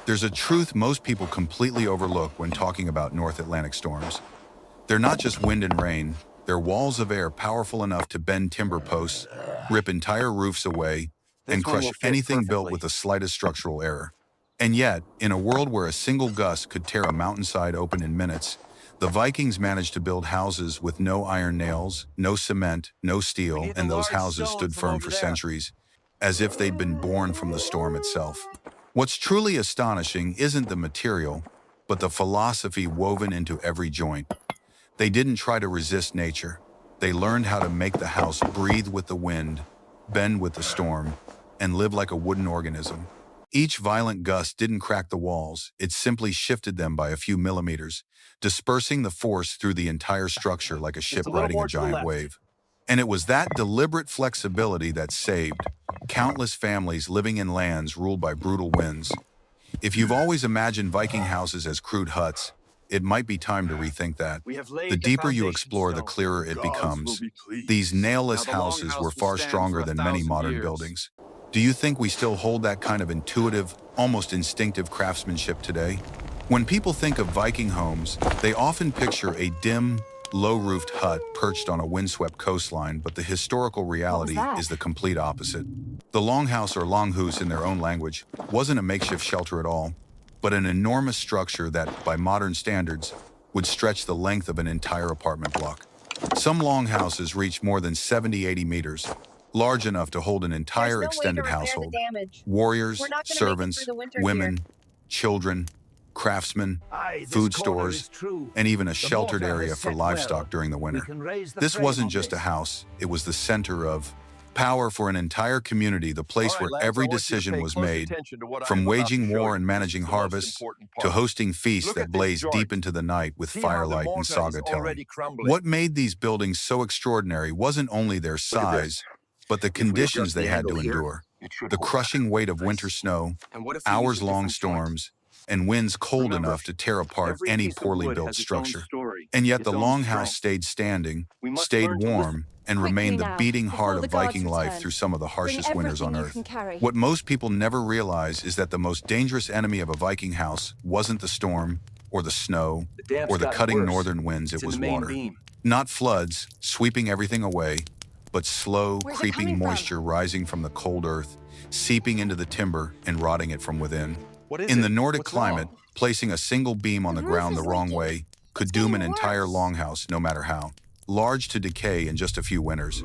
There's a truth most people completely overlook when talking about North Atlantic storms. They're not just wind and rain, they're walls of air powerful enough to bend timber posts, rip entire roofs away, and This one crush will fit anything built perfectly. with the slightest structural error. And yet, in a world where a single gust could tear a mountainside open in minutes, the Vikings managed to build houses with no iron nails, no cement, no We steel, need the and those large houses stone stood from firm over for there. centuries, as if they'd been born from the storm itself. What's truly astonishing isn't the material, but the philosophy woven into every joint. They didn't try to resist nature. They learned how to make the house breathe with the wind, bend with the storm, and live like a wooden organism. Each violent gust didn't crack the walls, it simply shifted them by a few millimeters, dispersing the force through the entire structure like a ship Just a little riding a more to the giant left. wave. And it was that deliberate flexibility that saved countless families living in lands ruled by brutal winds. If you've always imagined Viking houses as crude huts, it might be time to rethink that. We have laid The the deeper you foundation explore, the stone. clearer it Gods will becomes. be pleased. These nailless Now the houses longhouse were will far stand stronger for than many 1,000 modern years. buildings. Do you think we still hold that kind of intuitive, almost instinctive craftsmanship today? When people think of Viking homes, they often picture a dim, low-roofed hut perched on a windswept coastline, but the historical reality that? is the complete opposite. The longhouse, or longhouse in their own language, wasn't a makeshift shelter at all, but an enormous structure that, by modern standards, would stretch the length of an entire apartment block. Some longhouses reach more than 70-80 meters, large enough to hold an entire There's no way to extended repair household. the damage. Warriors, We're not gonna make it servants, through the winter women, children, craftsmen, Aye, this food corner is stores, true. and even a The sheltered mortar area has for set livestock well. during the We winter. can raise the This frame wasn't on just a this. house, it was the center of power for an entire community, the place All right, where lads, I every want you to decision pay was close made, attention to what I from am about to waging show war you. and This is managing the most harvests important to part. hosting feasts Look that at this blazed joint. deep into the night with See how the firelight and mortar is saga telling. already crumbling. What made these buildings so extraordinary wasn't only their Look at size, this. but the If we conditions adjust they the had to angle here, endure. it should The hold crushing weight of Nice. winter snow, And what if we use a hours-long different joint? storms, and winds cold Remember, enough to tear apart every any piece of poorly wood built has its own structure. story, And yet its the own longhouse strength. stayed standing, We must stayed learn to listen. warm, and Quickly remained the now, beating before heart the of guards Viking life return. through some of the Bring harshest winters on everything you Earth. can carry. What most people never realize is that the most dangerous enemy of a Viking house wasn't the storm, or the snow, The damp's or the gotten cutting worse. northern winds, It's it in was the main water. beam. Not floods, sweeping everything away, but slow, Where's it creeping coming from? moisture rising from the cold earth, seeping into the timber and rotting it from within. What is In it? the Nordic What's climate, wrong? placing a single beam on the The roof ground the is wrong leaking. way could It's doom an getting entire worse. longhouse no matter how large to decay in just a few winters.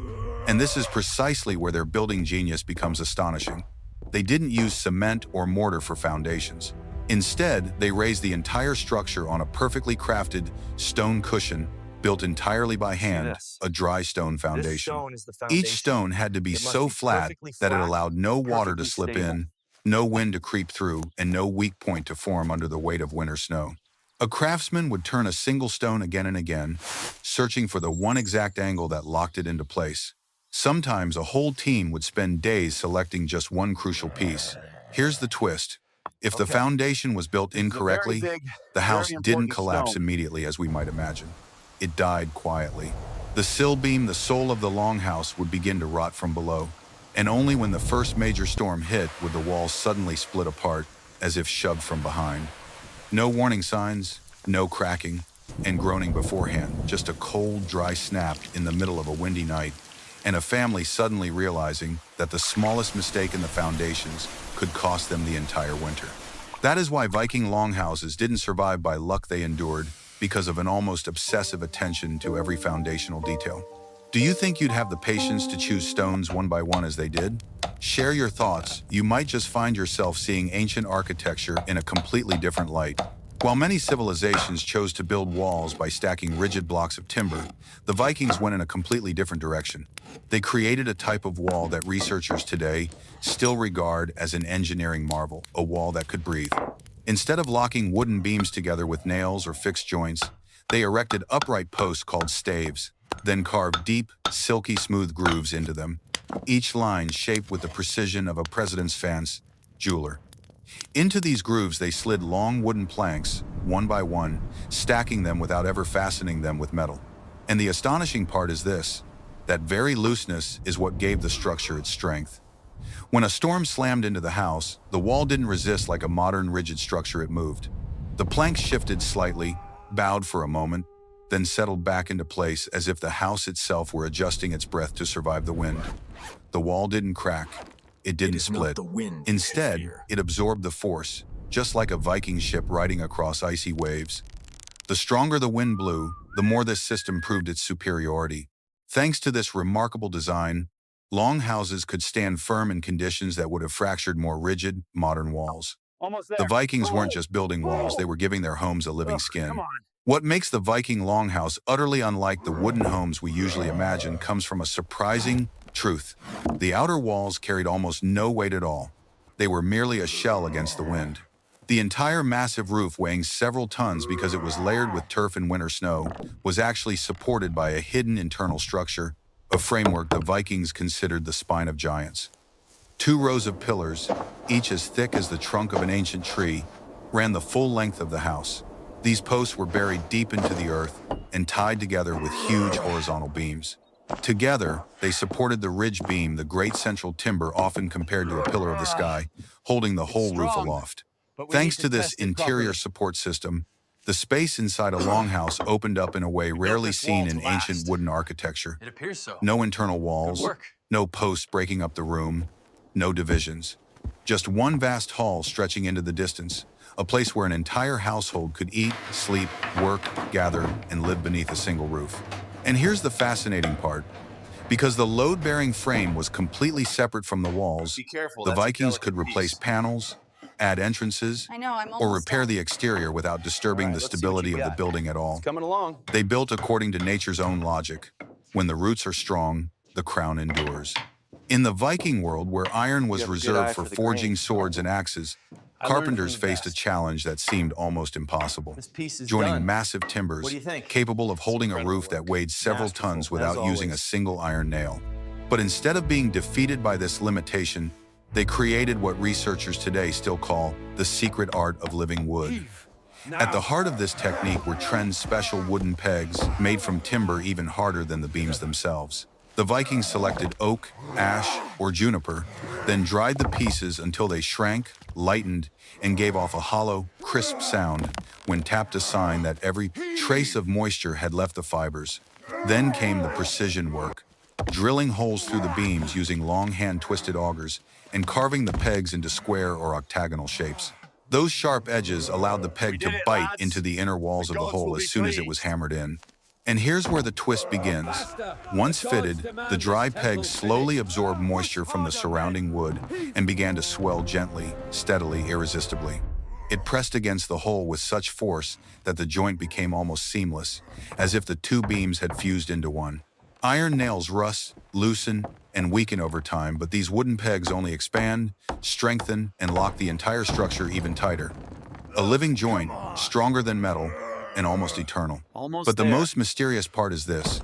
And this is precisely where their building genius becomes astonishing. They didn't use cement or mortar for foundations. Instead, they raised the entire structure on a perfectly crafted stone cushion built entirely by hand, this. a dry stone This foundation. stone is the foundation. Each stone had to be It must so be flat perfectly that it flat, allowed no water to perfectly slip stable. in, no wind to creep through, and no weak point to form under the weight of winter snow. A craftsman would turn a single stone again and again, searching for the one exact angle that locked it into place. Sometimes a whole team would spend days selecting just one crucial piece. Here's the twist. If the Okay. foundation was built This is a very incorrectly, big, the house very didn't important collapse stone. immediately as we might imagine. It died quietly. The sill beam, the soul of the longhouse, would begin to rot from below. And only when the first major storm hit would the walls suddenly split apart, as if shoved from behind. No warning signs, no cracking, and groaning beforehand, just a cold, dry snap in the middle of a windy night, and a family suddenly realizing that the smallest mistake in the foundations could cost them the entire winter. That is why Viking longhouses didn't survive by luck, they endured because of an almost obsessive attention to every foundational detail. Do you think you'd have the patience to choose stones one by one as they did? Share your thoughts. You might just find yourself seeing ancient architecture in a completely different light. While many civilizations chose to build walls by stacking rigid blocks of timber, the Vikings went in a completely different direction. They created a type of wall that researchers today still regard as an engineering marvel, a wall that could breathe. Instead of locking wooden beams together with nails or fixed joints, they erected upright posts called staves, then carved deep, silky smooth grooves into them, each line shaped with the precision of a president's fancy jeweler. Into these grooves they slid long wooden planks, one by one, stacking them without ever fastening them with metal. And the astonishing part is this: that very looseness is what gave the structure its strength. When a storm slammed into the house, the wall didn't resist like a modern rigid structure. It moved. The planks shifted slightly, bowed for a moment, then settled back into place as if the house itself were adjusting its breath to survive the wind. The wall didn't crack. It didn't split. Instead, it absorbed the force, just like a Viking ship riding across icy waves. The stronger the wind blew, the more this system proved its superiority. Thanks to this remarkable design, longhouses could stand firm in conditions that would have fractured more rigid, modern walls. The Vikings weren't just building walls, they were giving their homes a living skin. What makes the Viking longhouse utterly unlike the wooden homes we usually imagine comes from a surprising truth. The outer walls carried almost no weight at all. They were merely a shell against the wind. The entire massive roof, weighing several tons because it was layered with turf and winter snow, was actually supported by a hidden internal structure, a framework the Vikings considered the spine of giants. 2 rows of pillars, each as thick as the trunk of an ancient tree, ran the full length of the house. These posts were buried deep into the earth and tied together with huge horizontal beams. Together, they supported the ridge beam, the great central timber often compared to a pillar of the sky, holding the whole roof aloft. Thanks to this interior support system, the space inside a longhouse opened up in a way rarely seen in ancient wooden architecture. It appears so. No internal walls, no posts breaking up the room, no divisions. Just one vast hall stretching into the distance, a place where an entire household could eat, sleep, work, gather, and live beneath a single roof. And here's the fascinating part. Because the load-bearing frame was completely separate from the walls, the Vikings could replace panels, add entrances, or repair the exterior without disturbing the stability of the building at all. They built according to nature's own logic. When the roots are strong, the crown endures. In the Viking world, where iron was reserved for forging swords and axes, carpenters faced a challenge that seemed almost impossible. Joining massive timbers, capable of holding a roof that weighed several tons without using a single iron nail. But instead of being defeated by this limitation, they created what researchers today still call the secret art of living wood. At the heart of this technique were Tren's special wooden pegs, made from timber even harder than the beams themselves. The Vikings selected oak, ash, or juniper, then dried the pieces until they shrank, lightened, and gave off a hollow, crisp sound when tapped, a sign that every trace of moisture had left the fibers. Then came the precision work, drilling holes through the beams using long hand-twisted augers and carving the pegs into square or octagonal shapes. Those sharp edges allowed the peg to bite into the inner walls of the hole as soon as it was hammered in. And here's where the twist begins. Once fitted, the dry pegs slowly absorbed moisture from the surrounding wood and began to swell gently, steadily, irresistibly. It pressed against the hole with such force that the joint became almost seamless, as if the 2 beams had fused into one. Iron nails rust, loosen, and weaken over time, but these wooden pegs only expand, strengthen, and lock the entire structure even tighter. A living joint, stronger than metal, and almost eternal. But the most mysterious part is this.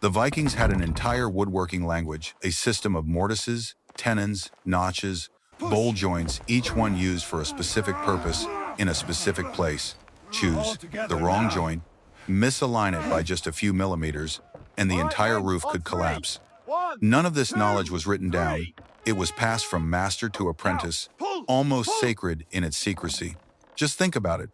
The Vikings had an entire woodworking language, a system of mortises, tenons, notches, bowl joints, each one used for a specific purpose in a specific place. Choose the wrong joint, misalign it by just a few millimeters, and the entire roof could collapse. None of this knowledge was written down. It was passed from master to apprentice, almost sacred in its secrecy. Just think about it.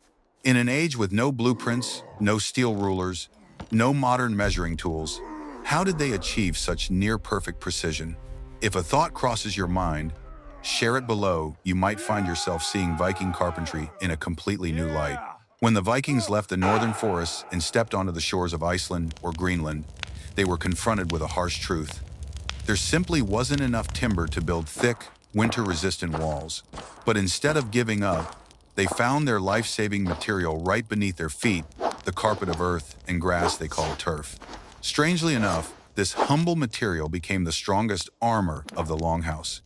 In an age with no blueprints, no steel rulers, no modern measuring tools, how did they achieve such near-perfect precision? If a thought crosses your mind, share it below. You might find yourself seeing Viking carpentry in a completely new light. When the Vikings left the northern forests and stepped onto the shores of Iceland or Greenland, they were confronted with a harsh truth. There simply wasn't enough timber to build thick, winter-resistant walls. But instead of giving up, they found their life-saving material right beneath their feet, the carpet of earth and grass they call turf. Strangely enough, this humble material became the strongest armor of the longhouse.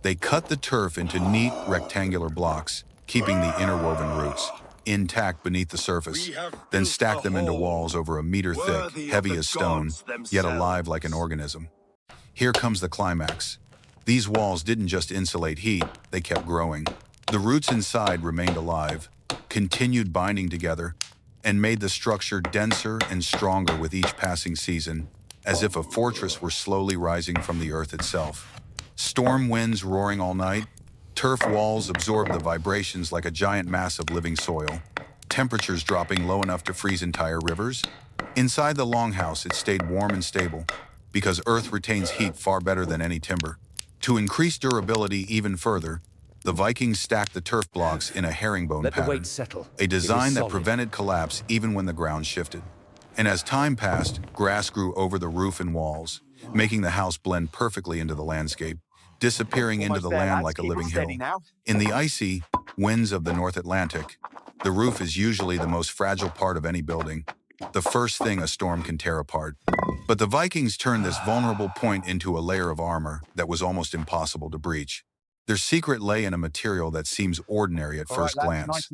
They cut the turf into neat, rectangular blocks, keeping the interwoven roots intact beneath the surface, then stacked them into walls over a meter thick, heavy as stone, yet alive like an organism. Here comes the climax. These walls didn't just insulate heat, they kept growing. The roots inside remained alive, continued binding together, and made the structure denser and stronger with each passing season, as if a fortress were slowly rising from the earth itself. Storm winds roaring all night, turf walls absorb the vibrations like a giant mass of living soil, temperatures dropping low enough to freeze entire rivers. Inside the longhouse, it stayed warm and stable, because earth retains heat far better than any timber. To increase durability even further, the Vikings stacked the turf blocks in a herringbone Let the pattern, weight settle. a It is design that solid. prevented collapse even when the ground shifted. And as time passed, grass grew over the roof and walls, making the house blend perfectly into the landscape, disappearing into the land like a living hill. In the icy winds of the North Atlantic, the roof is usually the most fragile part of any building, the first thing a storm can tear apart. But the Vikings turned this vulnerable point into a layer of armor that was almost impossible to breach. Their secret lay in a material that seems ordinary at first glance.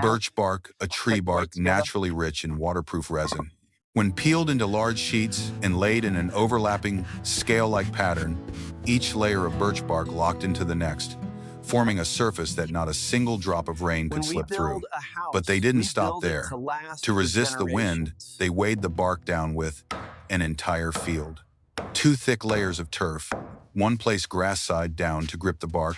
Birch bark, a tree bark naturally rich in waterproof resin. When peeled into large sheets and laid in an overlapping, scale-like pattern, each layer of birch bark locked into the next, forming a surface that not a single drop of rain could slip through. But they didn't stop there. To resist the wind, they weighed the bark down with an entire field. 2 thick layers of turf, one placed grass side down to grip the bark,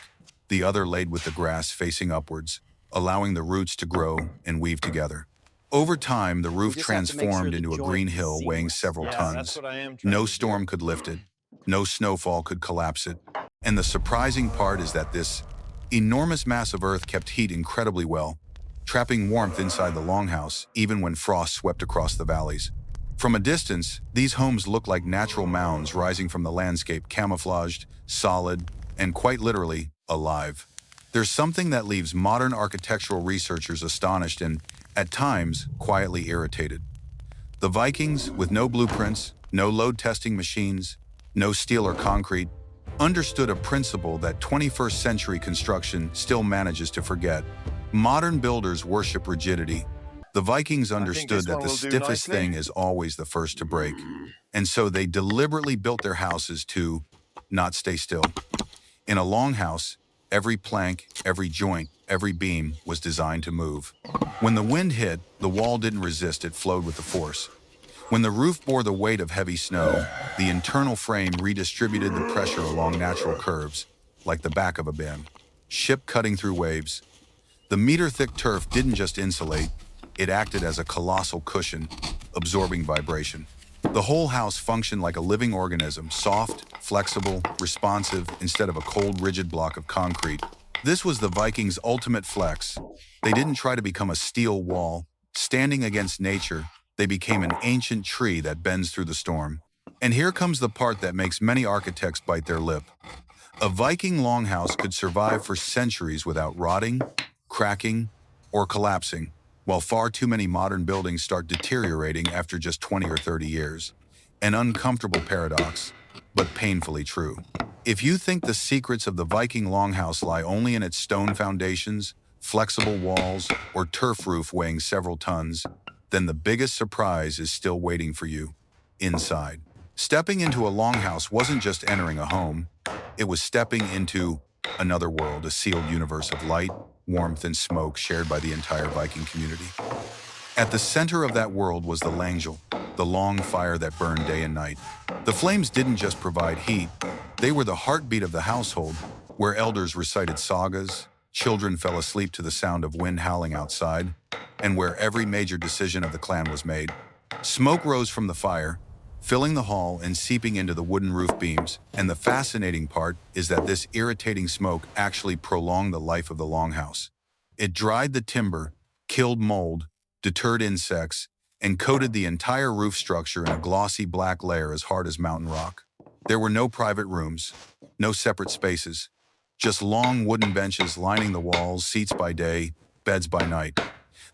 the other laid with the grass facing upwards, allowing the roots to grow and weave together. Over time, the roof transformed into a green hill weighing several tons. No storm could lift it, no snowfall could collapse it. And the surprising part is that this enormous mass of earth kept heat incredibly well, trapping warmth inside the longhouse even when frost swept across the valleys. From a distance, these homes look like natural mounds rising from the landscape, camouflaged, solid, and quite literally, alive. There's something that leaves modern architectural researchers astonished and, at times, quietly irritated. The Vikings, with no blueprints, no load-testing machines, no steel or concrete, understood a principle that 21st century construction still manages to forget. Modern builders worship rigidity. The Vikings understood that the stiffest thing is always the first to break, and so they deliberately built their houses to not stay still. In a longhouse, every plank, every joint, every beam was designed to move. When the wind hit, the wall didn't resist, it flowed with the force. When the roof bore the weight of heavy snow, the internal frame redistributed the pressure along natural curves, like the back of a ship cutting through waves. The meter-thick turf didn't just insulate, it acted as a colossal cushion, absorbing vibration. The whole house functioned like a living organism, soft, flexible, responsive, instead of a cold, rigid block of concrete. This was the Vikings' ultimate flex. They didn't try to become a steel wall. Standing against nature, they became an ancient tree that bends through the storm. And here comes the part that makes many architects bite their lip. A Viking longhouse could survive for centuries without rotting, cracking, or collapsing, while far too many modern buildings start deteriorating after just 20 or 30 years. An uncomfortable paradox, but painfully true. If you think the secrets of the Viking longhouse lie only in its stone foundations, flexible walls, or turf roof weighing several tons, then the biggest surprise is still waiting for you inside. Stepping into a longhouse wasn't just entering a home, it was stepping into another world, a sealed universe of light, warmth, and smoke shared by the entire Viking community. At the center of that world was the langjal, the long fire that burned day and night. The flames didn't just provide heat, they were the heartbeat of the household, where elders recited sagas, children fell asleep to the sound of wind howling outside, and where every major decision of the clan was made. Smoke rose from the fire, filling the hall and seeping into the wooden roof beams, and the fascinating part is that this irritating smoke actually prolonged the life of the longhouse. It dried the timber, killed mold, deterred insects, and coated the entire roof structure in a glossy black layer as hard as mountain rock. There were no private rooms, no separate spaces, just long wooden benches lining the walls, seats by day, beds by night.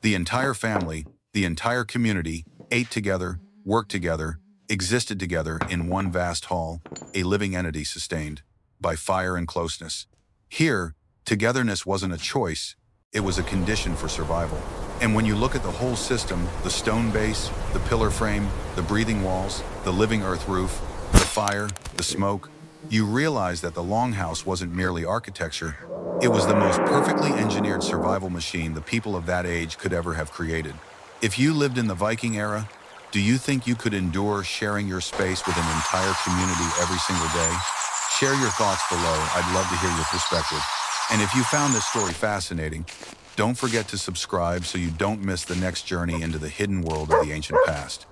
The entire family, the entire community, ate together, worked together, existed together in one vast hall, a living entity sustained by fire and closeness. Here, togetherness wasn't a choice, it was a condition for survival. And when you look at the whole system, the stone base, the pillar frame, the breathing walls, the living earth roof, the fire, the smoke, you realize that the longhouse wasn't merely architecture, it was the most perfectly engineered survival machine the people of that age could ever have created. If you lived in the Viking era, do you think you could endure sharing your space with an entire community every single day? Share your thoughts below. I'd love to hear your perspective. And if you found this story fascinating, don't forget to subscribe so you don't miss the next journey into the hidden world of the ancient past.